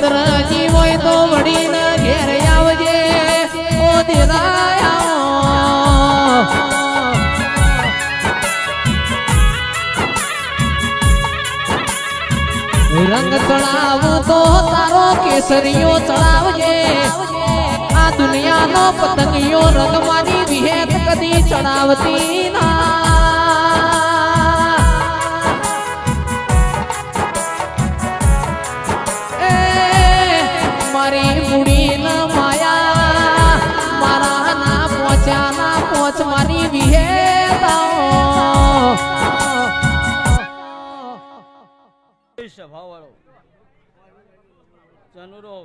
દરજી હોય તો વડીને ઘેર આવજે ઓ દેરાયા રંગ ચડાવ તો તારો કેસરીઓ ચડાવજે આ દુનિયાનો પતંગિયો રંગવાની વિહેત કદી ચડાવતી ના મારી બુડી ન માયા મારા ના પોચા ના પોચ મારી વિહેત ભાવવાળો ચનુરો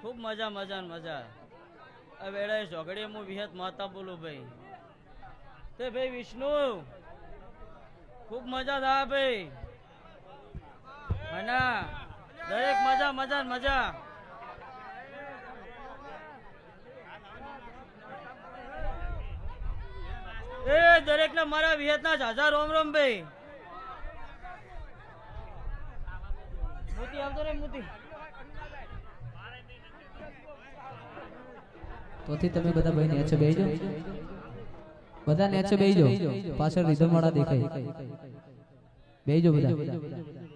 ખૂબ મજા મજા મજા આ વેળાએ ઝઘડે હું વિહત માતા બોલું ભાઈ તે ભાઈ વિષ્ણુ ખૂબ મજા થા ભાઈ મના દરેક મજા મજા મજા એ દરેક ને મારા વિહત ના ઝાઝા રોમ રોમ ભાઈ મોતી આવતો રે મોતી તોથી તમે બધા ભાઈ નેચે બેહજો બધા નેચે બેહજો પાછળ રીધમ વાળા દેખાય બેહજો બધા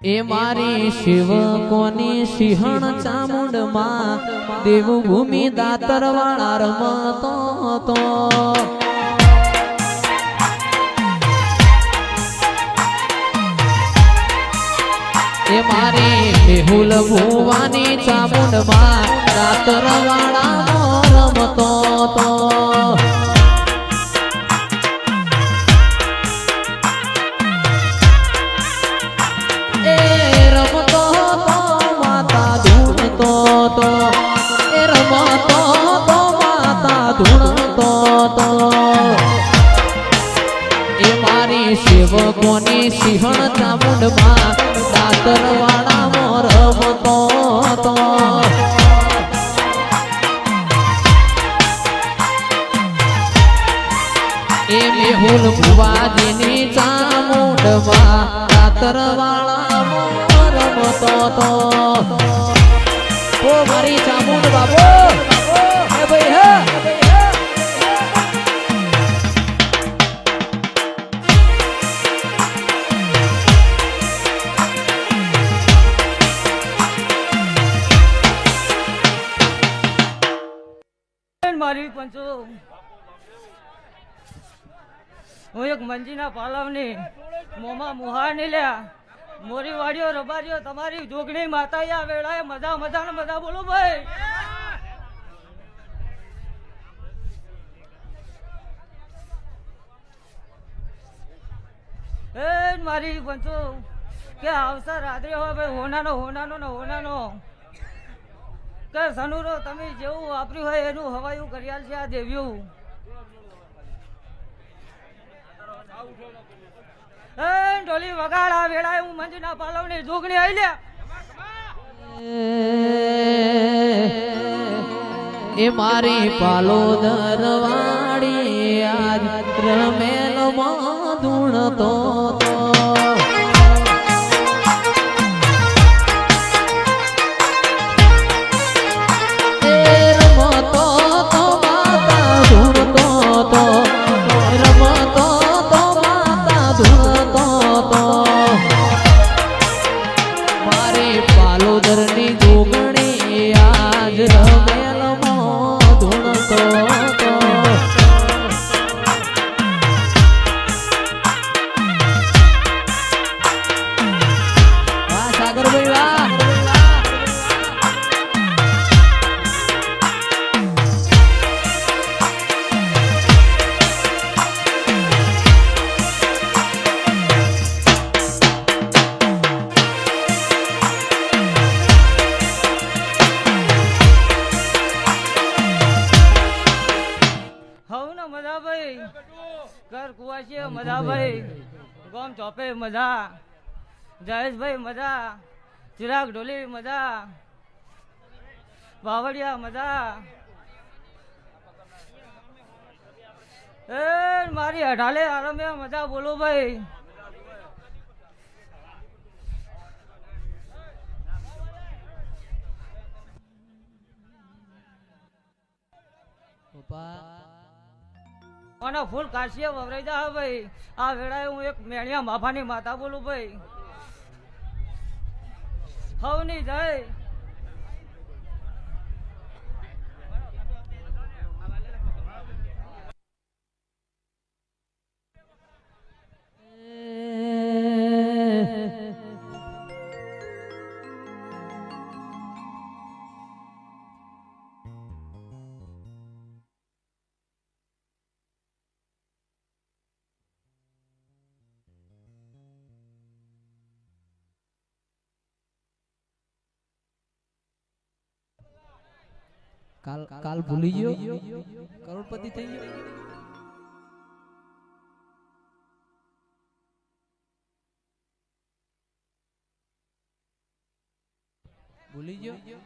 એ મારી શિવ કોની સિંહણ ચામુંડ માં દેવભૂમિ દાતર વાળા રમતો હતો એ મારી મેહુલ ભુવાની ચામુંડ માં દાતર વાળા રમતો હતો શિવકોની સિંહણ ચામુંડ માં દાતર વાળા રમતો હતો એ મેહુલ ભુવાજીની ચામુંડ માં દાતર વાળા રમતો હતો ઓ મારી ચામુંડ બાબો હે ભાઈ હા મારી પંચો હું એક મંજીના પાલવની મોમાં મુહાર ને લ્યા મોરી વાડીઓ રબારીઓ તમારી જોગણી માતા આ વેળાએ મજા મજા ને મજા બોલો ભાઈ એ મારી પંચો કે આવસા રાત્રે હોય ભાઈ હોનાનો હોનાનો ને હોનાનો કે સનુરો તમે જેવું વાપર્યું હોય એનું હવાયું કર્યાલ છે આ દેવ્યું એ ઢોલી વગાડ આ વેળાએ હું મંજીના પાલવની જોગણી આઈ લે એ મારી પાલોદર વાડી આજ રમેલ માં ધૂણતો મજા ભાઈ ગોમ ચોપે મજા જયેશભાઈ મજા ચિરાગ ઢોલી મજા બાવળિયા મજા એ મારી અઢાલે આરમ્યા મજા બોલો ભાઈ અને ફૂલ કાશીએ વવરાઈ જા ભાઈ આ વેળાએ હું એક મેણિયા માફાની માતા બોલું ભાઈ હવની જય કાલ ભૂલી ગયો કરોડપતિ થઈ ગયો ભૂલી ગયો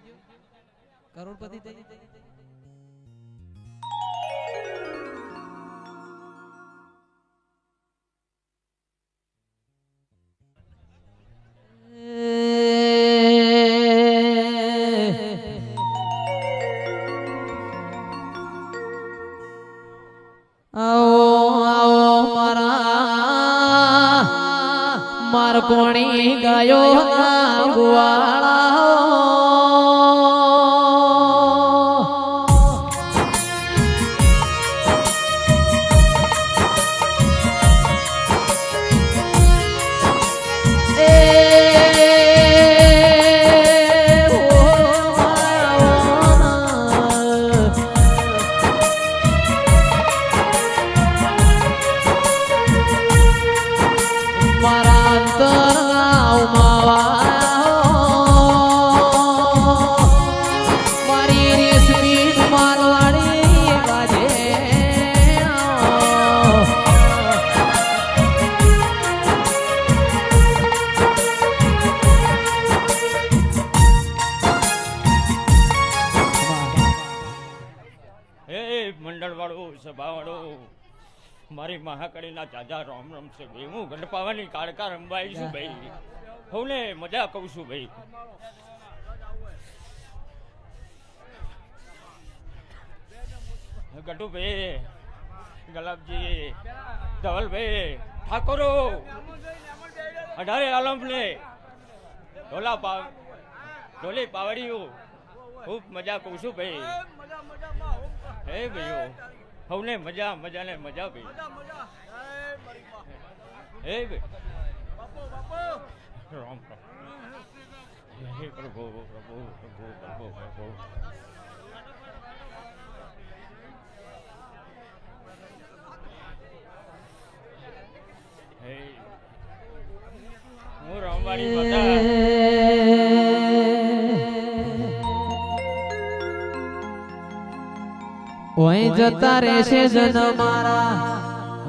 કરોડપતિ થઈ કોણી ગાયો ગુવાળા મારી મહાકાળીના જાજા રામ રામ છે ભાઈ હું ગંડપાવાની કાળકા રંબાઈ છું ભાઈ હું મજા કહું છું ભાઈ ગટુભાઈ ગલાબજી ધવલભાઈ ઠાકોરો અઢારે આલમ ને ઢોલી પાવડીઓ ખૂબ મજા કહું છું ભાઈ હે ભાઈઓ હવને મજા મજા ને મજા ભાઈ હે ભાઈ રામ હે પ્રભુ પ્રભુ પ્રભુ પ્રભુ પ્રભુ હે હું રામવાડી માતા ઓય જતા રહેશે જન મારા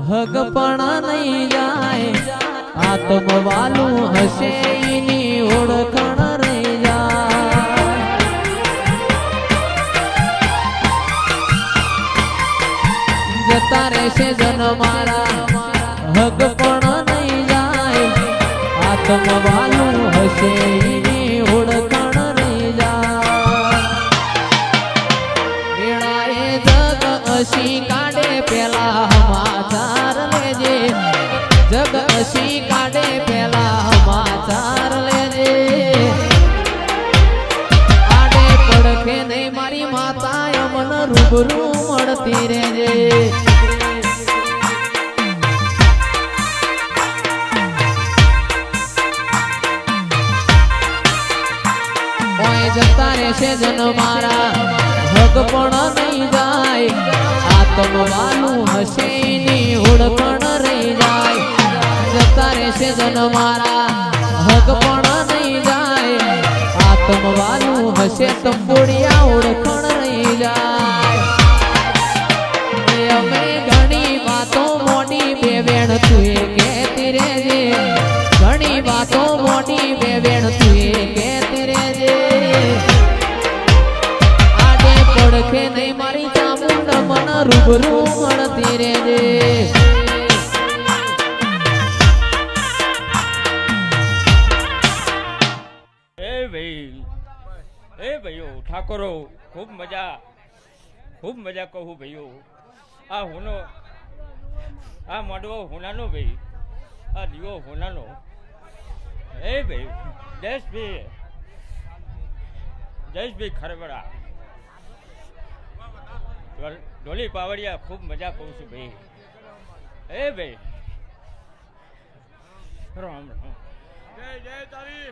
હગ પણ નહીં જાય આત્મવાલું હશે એની ઓળખણ રહી જાય જતા રહેશે જન મારા હગ પણ નહીં જાય આત્મવાલું હશે એની ઓળખણ રહી જગ કાઢે પેલા સમાચાર લેજે જગ અસી કાઢે પેલા સમાચાર લેજે આડે પડખે નહીં મારી માતા અમન રૂબરૂ મળતી રહેજે જતા રહેશે જન મારા હગ પણ નહીં જાય આત્મવાલું હશે ની ઓળખણ રહી જાય જતા રહેશે જન મારા હગ પણ નહીં જાય આત્મવાલું હશે તંબોડિયા ઓળખણ રહી જાય અમે ઘણી વાતો મોડી બે વેણ તું રૂબરૂ મળતી રહેજે. એ ભાઈ ભાઈઓ ઠાકોરો ખૂબ મજા કહું ભાઈઓ. આ હોનો આ માંડવો હોનાનો ભાઈ, આ દીવો હોનાનો. ભાઈ જયેશભાઈ ખરબડા ઢોલી પાવડિયા ખૂબ મજા કહું છું ભાઈ. ભાઈ રામ રામ. જય જય તારી.